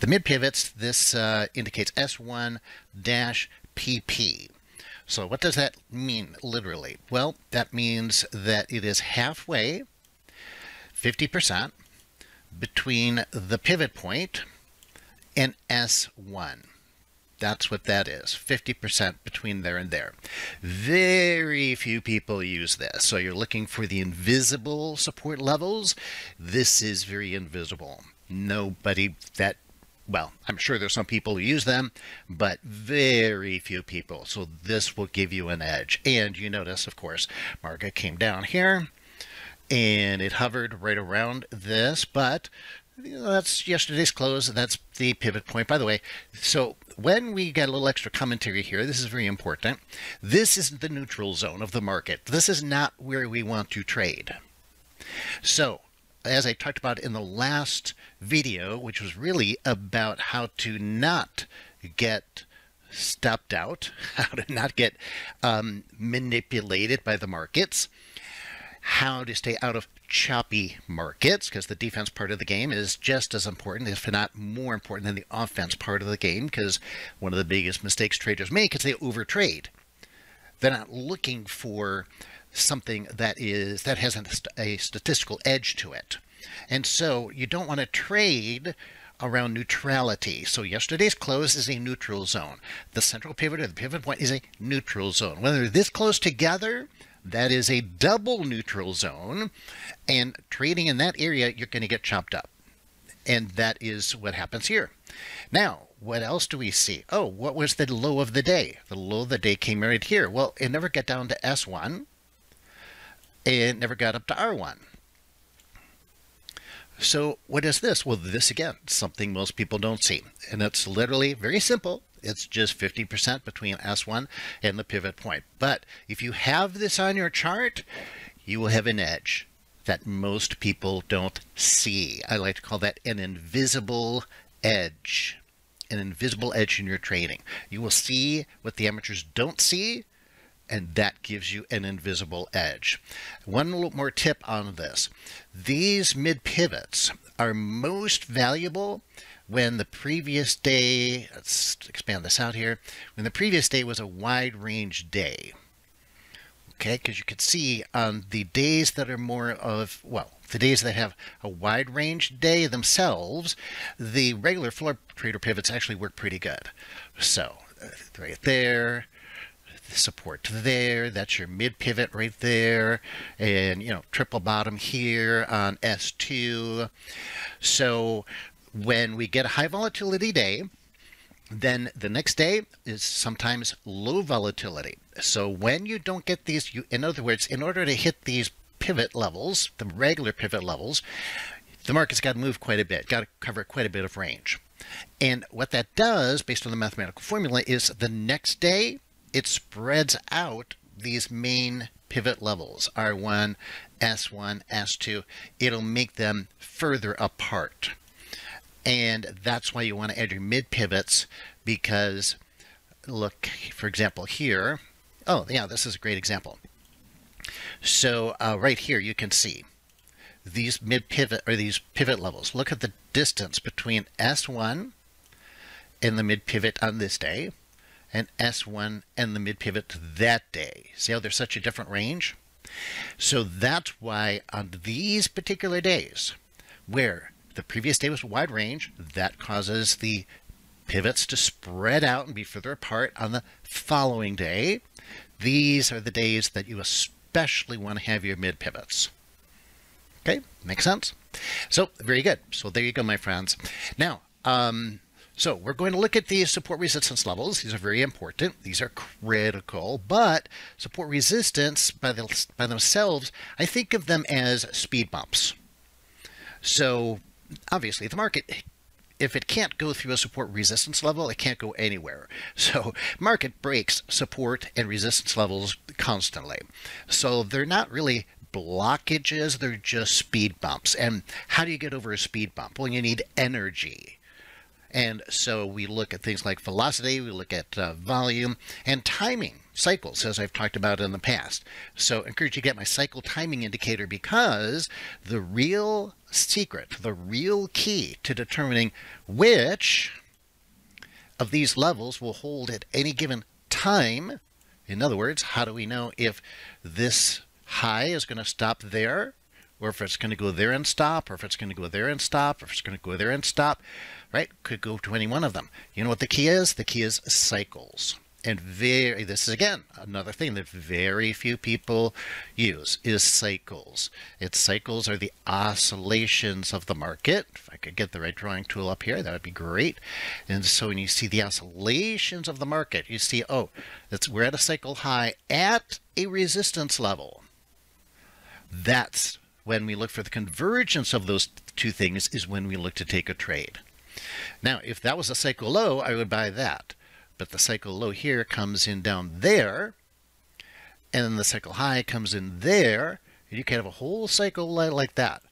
The mid pivots, this indicates S1-PP. So what does that mean literally? Well, that means that it is halfway, 50%, between the pivot point and S1. That's what that is, 50% between there and there. Very few people use this. So you're looking for the invisible support levels. This is very invisible. Nobody that, well, I'm sure there's some people who use them, but very few people. So this will give you an edge. And you notice, of course, market came down here and it hovered right around this, but that's yesterday's close. That's the pivot point, by the way. So when we get a little extra commentary here, this is very important. This is the neutral zone of the market. This is not where we want to trade. So as I talked about in the last video, which was really about how to not get stopped out, how to not get manipulated by the markets, how to stay out of choppy markets, because the defense part of the game is just as important, if not more important, than the offense part of the game, because one of the biggest mistakes traders make is they overtrade. They're not looking for something that has a statistical edge to it. And so you don't want to trade around neutrality. So yesterday's close is a neutral zone. The central pivot or the pivot point is a neutral zone. Whether this close together, that is a double neutral zone, and trading in that area, you're going to get chopped up. And that is what happens here. Now, what else do we see? Oh, what was the low of the day? The low of the day came right here. Well, it never got down to S1. It never got up to R1. So what is this? Well, this again, something most people don't see. And it's literally very simple. It's just 50% between S1 and the pivot point. But if you have this on your chart, you will have an edge that most people don't see. I like to call that an invisible edge. An invisible edge in your trading. You will see what the amateurs don't see, and that gives you an invisible edge. One little more tip on this. These mid pivots are most valuable when the previous day, let's expand this out here, when the previous day was a wide range day. Okay, because you can see on the days that are more of, well, the days that have a wide range day themselves, the regular floor trader pivots actually work pretty good. So right there, support there, that's your mid pivot right there, and triple bottom here on S2. So when we get a high volatility day, then the next day is sometimes low volatility. So when you don't get these, in other words, in order to hit these pivot levels, the regular pivot levels, the market's got to move quite a bit, got to cover quite a bit of range. And what that does, based on the mathematical formula, is the next day it spreads out these main pivot levels, R1, S1, S2. It'll make them further apart. And that's why you want to add your mid pivots, because look, for example, here. Oh, yeah, this is a great example. So right here, you can see these mid pivot or these pivot levels. Look at the distance between S1 and the mid pivot on this day, and S1 and the mid pivot that day. See how there's such a different range? So that's why on these particular days, where the previous day was a wide range, that causes the pivots to spread out and be further apart on the following day. These are the days that you especially want to have your mid pivots. Okay, makes sense? So very good. So there you go, my friends. Now, so we're going to look at these support resistance levels. These are very important. These are critical, but support resistance by themselves, I think of them as speed bumps. So obviously the market, if it can't go through a support resistance level, it can't go anywhere. So market breaks support and resistance levels constantly. So they're not really blockages, they're just speed bumps. And how do you get over a speed bump? Well, you need energy. And so we look at things like velocity, we look at volume and timing cycles, as I've talked about in the past. So I encourage you to get my cycle timing indicator, because the real secret, the real key to determining which of these levels will hold at any given time. In other words, how do we know if this high is going to stop there, or if it's going to go there and stop, or if it's going to go there and stop, or if it's going to go there and stop, right? Could go to any one of them. You know what the key is? The key is cycles. And this is, again, another thing that very few people use is cycles. Cycles are the oscillations of the market. If I could get the right drawing tool up here, that would be great. And so when you see the oscillations of the market, you see, oh, we're at a cycle high at a resistance level. That's when we look for the convergence of those two things, is when we look to take a trade. Now, if that was a cycle low, I would buy that. But the cycle low here comes in down there, and then the cycle high comes in there, and you can have a whole cycle like that.